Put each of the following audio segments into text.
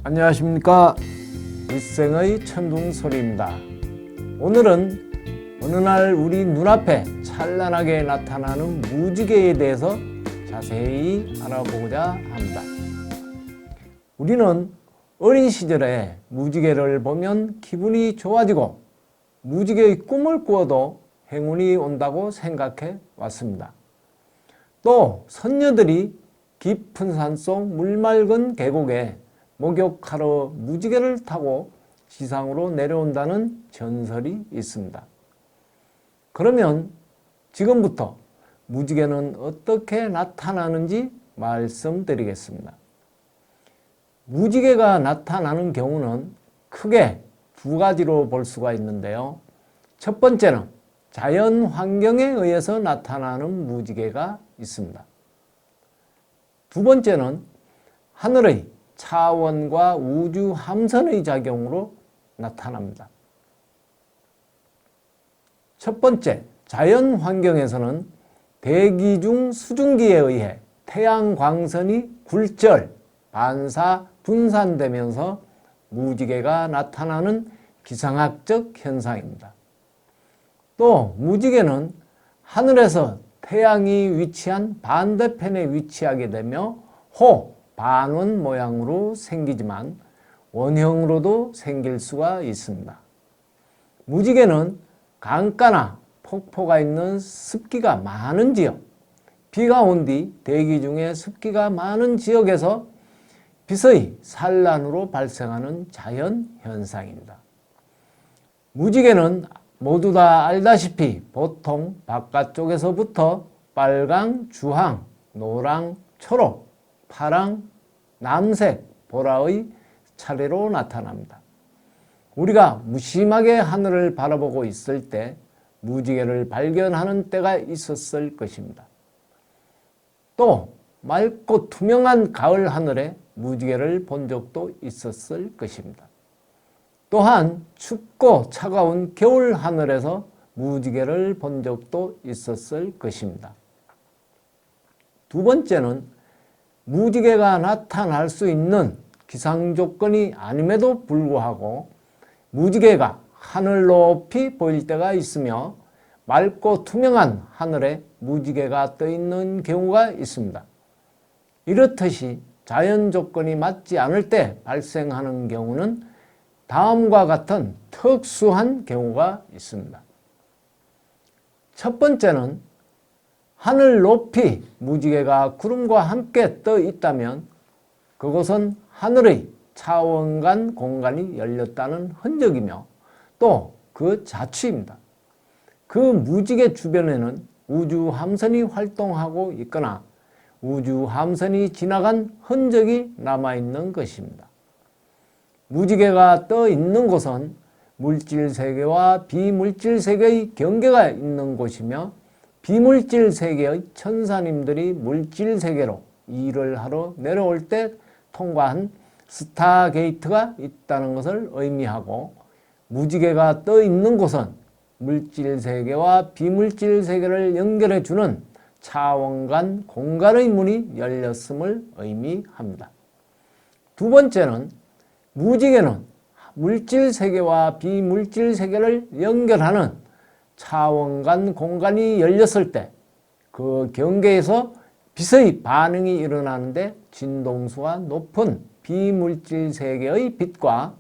안녕하십니까. 일생의 천둥소리입니다. 오늘은 어느 날 우리 눈앞에 찬란하게 나타나는 무지개에 대해서 자세히 알아보고자 합니다. 우리는 어린 시절에 무지개를 보면 기분이 좋아지고 무지개의 꿈을 꾸어도 행운이 온다고 생각해 왔습니다. 또 선녀들이 깊은 산속 물맑은 계곡에 목욕하러 무지개를 타고 지상으로 내려온다는 전설이 있습니다. 그러면 지금부터 무지개는 어떻게 나타나는지 말씀드리겠습니다. 무지개가 나타나는 경우는 크게 두 가지로 볼 수가 있는데요. 첫 번째는 자연 환경에 의해서 나타나는 무지개가 있습니다. 두 번째는 하늘의 차원과 우주 함선의 작용으로 나타납니다. 첫 번째, 자연 환경에서는 대기 중 수증기에 의해 태양 광선이 굴절, 반사, 분산되면서 무지개가 나타나는 기상학적 현상입니다. 또 무지개는 하늘에서 태양이 위치한 반대편에 위치하게 되며 반원 모양으로 생기지만 원형으로도 생길 수가 있습니다. 무지개는 강가나 폭포가 있는 습기가 많은 지역, 비가 온 뒤 대기 중에 습기가 많은 지역에서 빛의 산란으로 발생하는 자연 현상입니다. 무지개는 모두 다 알다시피 보통 바깥쪽에서부터 빨강, 주황, 노랑, 초록, 파랑, 남색, 보라의 차례로 나타납니다. 우리가 무심하게 하늘을 바라보고 있을 때 무지개를 발견하는 때가 있었을 것입니다. 또 맑고 투명한 가을 하늘에 무지개를 본 적도 있었을 것입니다. 또한 춥고 차가운 겨울 하늘에서 무지개를 본 적도 있었을 것입니다. 두 번째는 무지개가 나타날 수 있는 기상 조건이 아님에도 불구하고 무지개가 하늘 높이 보일 때가 있으며 맑고 투명한 하늘에 무지개가 떠 있는 경우가 있습니다. 이렇듯이 자연 조건이 맞지 않을 때 발생하는 경우는 다음과 같은 특수한 경우가 있습니다. 첫 번째는 하늘 높이 무지개가 구름과 함께 떠 있다면 그것은 하늘의 차원간 공간이 열렸다는 흔적이며 또 그 자취입니다. 그 무지개 주변에는 우주 함선이 활동하고 있거나 우주 함선이 지나간 흔적이 남아있는 것입니다. 무지개가 떠 있는 곳은 물질 세계와 비물질 세계의 경계가 있는 곳이며 비물질 세계의 천사님들이 물질 세계로 일을 하러 내려올 때 통과한 스타게이트가 있다는 것을 의미하고 무지개가 떠 있는 곳은 물질 세계와 비물질 세계를 연결해 주는 차원간 공간의 문이 열렸음을 의미합니다. 두 번째는 무지개는 물질 세계와 비물질 세계를 연결하는 차원간 공간이 열렸을 때 그 경계에서 빛의 반응이 일어나는데 진동수가 높은 비물질 세계의 빛과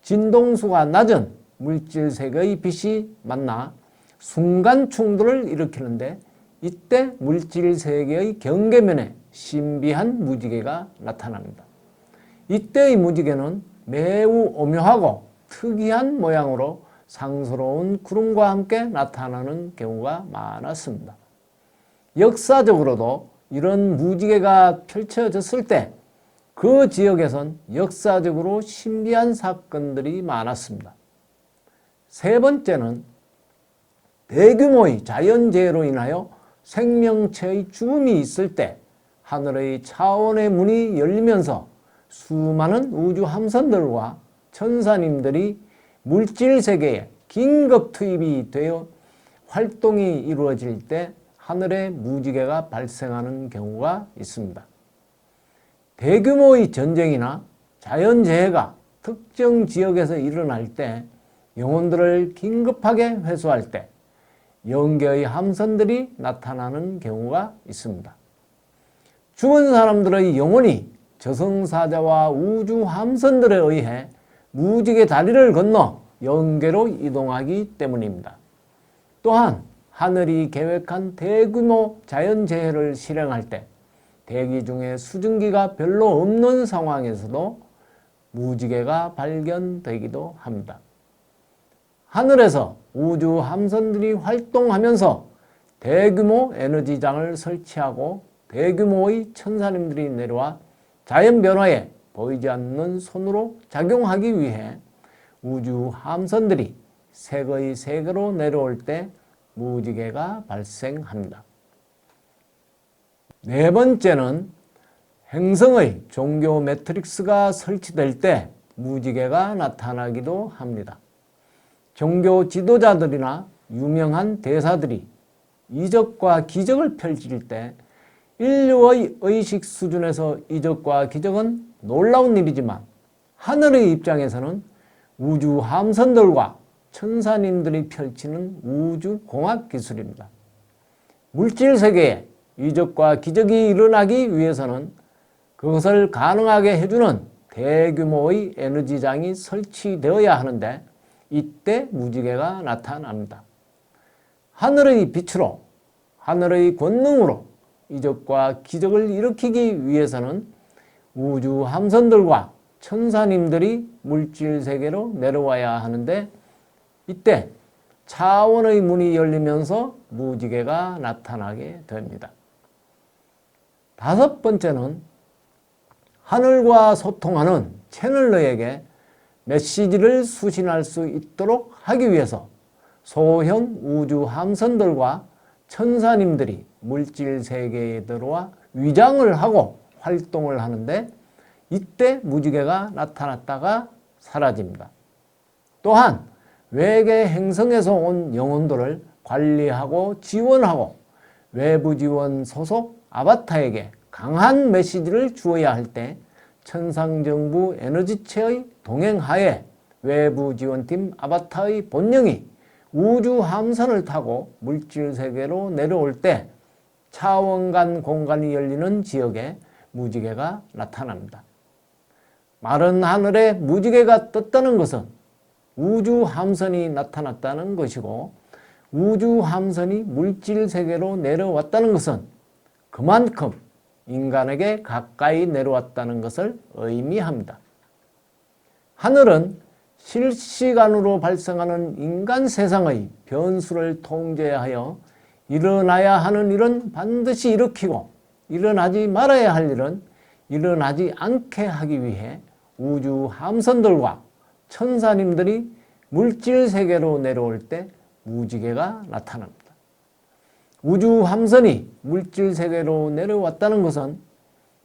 진동수가 낮은 물질 세계의 빛이 만나 순간 충돌을 일으키는데 이때 물질 세계의 경계면에 신비한 무지개가 나타납니다. 이때의 무지개는 매우 오묘하고 특이한 모양으로 상스러운 구름과 함께 나타나는 경우가 많았습니다. 역사적으로도 이런 무지개가 펼쳐졌을 때 그 지역에선 역사적으로 신비한 사건들이 많았습니다. 세 번째는 대규모의 자연재해로 인하여 생명체의 죽음이 있을 때 하늘의 차원의 문이 열리면서 수많은 우주 함선들과 천사님들이 물질 세계에 긴급 투입이 되어 활동이 이루어질 때 하늘에 무지개가 발생하는 경우가 있습니다. 대규모의 전쟁이나 자연재해가 특정 지역에서 일어날 때 영혼들을 긴급하게 회수할 때 영계의 함선들이 나타나는 경우가 있습니다. 죽은 사람들의 영혼이 저승사자와 우주 함선들에 의해 무지개 다리를 건너 영계로 이동하기 때문입니다. 또한 하늘이 계획한 대규모 자연재해를 실행할 때 대기 중에 수증기가 별로 없는 상황에서도 무지개가 발견되기도 합니다. 하늘에서 우주 함선들이 활동하면서 대규모 에너지장을 설치하고 대규모의 천사님들이 내려와 자연 변화에 보이지 않는 손으로 작용하기 위해 우주 함선들이 색의 세계로 내려올 때 무지개가 발생합니다. 네 번째는 행성의 종교 매트릭스가 설치될 때 무지개가 나타나기도 합니다. 종교 지도자들이나 유명한 대사들이 이적과 기적을 펼칠 때 인류의 의식 수준에서 이적과 기적은 놀라운 일이지만 하늘의 입장에서는 우주 함선들과 천사님들이 펼치는 우주공학 기술입니다. 물질 세계에 이적과 기적이 일어나기 위해서는 그것을 가능하게 해주는 대규모의 에너지장이 설치되어야 하는데 이때 무지개가 나타납니다. 하늘의 빛으로, 하늘의 권능으로 이적과 기적을 일으키기 위해서는 우주 함선들과 천사님들이 물질 세계로 내려와야 하는데 이때 차원의 문이 열리면서 무지개가 나타나게 됩니다. 다섯 번째는 하늘과 소통하는 채널러에게 메시지를 수신할 수 있도록 하기 위해서 소형 우주 함선들과 천사님들이 물질 세계에 들어와 위장을 하고 활동을 하는데 이때 무지개가 나타났다가 사라집니다. 또한 외계 행성에서 온 영혼들을 관리하고 지원하고 외부 지원 소속 아바타에게 강한 메시지를 주어야 할 때 천상정부 에너지체의 동행하에 외부 지원팀 아바타의 본령이 우주 함선을 타고 물질 세계로 내려올 때 차원 간 공간이 열리는 지역에 무지개가 나타납니다. 마른 하늘에 무지개가 떴다는 것은 우주 함선이 나타났다는 것이고 우주 함선이 물질 세계로 내려왔다는 것은 그만큼 인간에게 가까이 내려왔다는 것을 의미합니다. 하늘은 실시간으로 발생하는 인간 세상의 변수를 통제하여 일어나야 하는 일은 반드시 일으키고 일어나지 말아야 할 일은 일어나지 않게 하기 위해 우주 함선들과 천사님들이 물질 세계로 내려올 때 무지개가 나타납니다. 우주 함선이 물질 세계로 내려왔다는 것은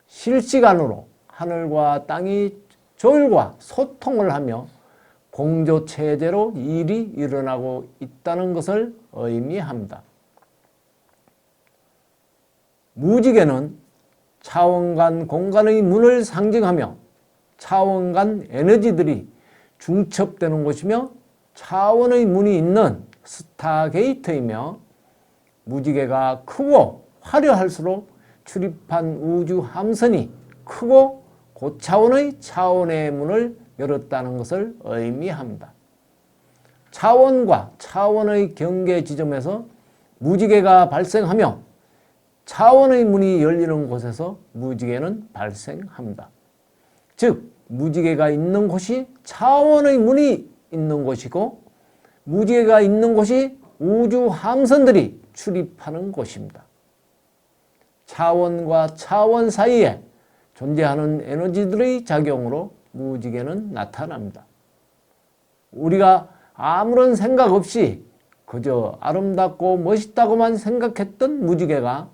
실시간으로 하늘과 땅이 조율과 소통을 하며 공조 체제로 일이 일어나고 있다는 것을 의미합니다. 무지개는 차원 간 공간의 문을 상징하며 차원 간 에너지들이 중첩되는 곳이며 차원의 문이 있는 스타게이트이며 무지개가 크고 화려할수록 출입한 우주 함선이 크고 고차원의 차원의 문을 열었다는 것을 의미합니다. 차원과 차원의 경계 지점에서 무지개가 발생하며 차원의 문이 열리는 곳에서 무지개는 발생합니다. 즉 무지개가 있는 곳이 차원의 문이 있는 곳이고 무지개가 있는 곳이 우주 함선들이 출입하는 곳입니다. 차원과 차원 사이에 존재하는 에너지들의 작용으로 무지개는 나타납니다. 우리가 아무런 생각 없이 그저 아름답고 멋있다고만 생각했던 무지개가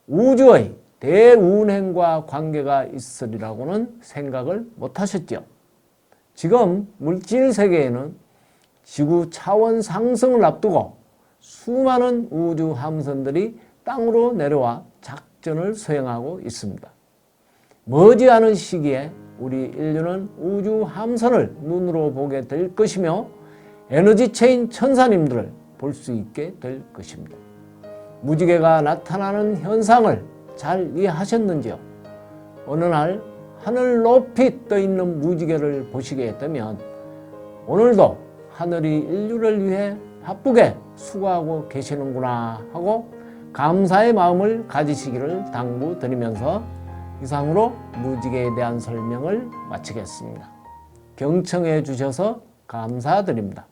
우주의 대운행과 관계가 있으리라고는 생각을 못하셨죠. 지금 물질 세계에는 지구 차원 상승을 앞두고 수많은 우주 함선들이 땅으로 내려와 작전을 수행하고 있습니다. 머지않은 시기에 우리 인류는 우주 함선을 눈으로 보게 될 것이며 에너지체인 천사님들을 볼 수 있게 될 것입니다. 무지개가 나타나는 현상을 잘 이해하셨는지요? 어느 날 하늘 높이 떠 있는 무지개를 보시게 되면 오늘도 하늘이 인류를 위해 바쁘게 수고하고 계시는구나 하고 감사의 마음을 가지시기를 당부드리면서 이상으로 무지개에 대한 설명을 마치겠습니다. 경청해 주셔서 감사드립니다.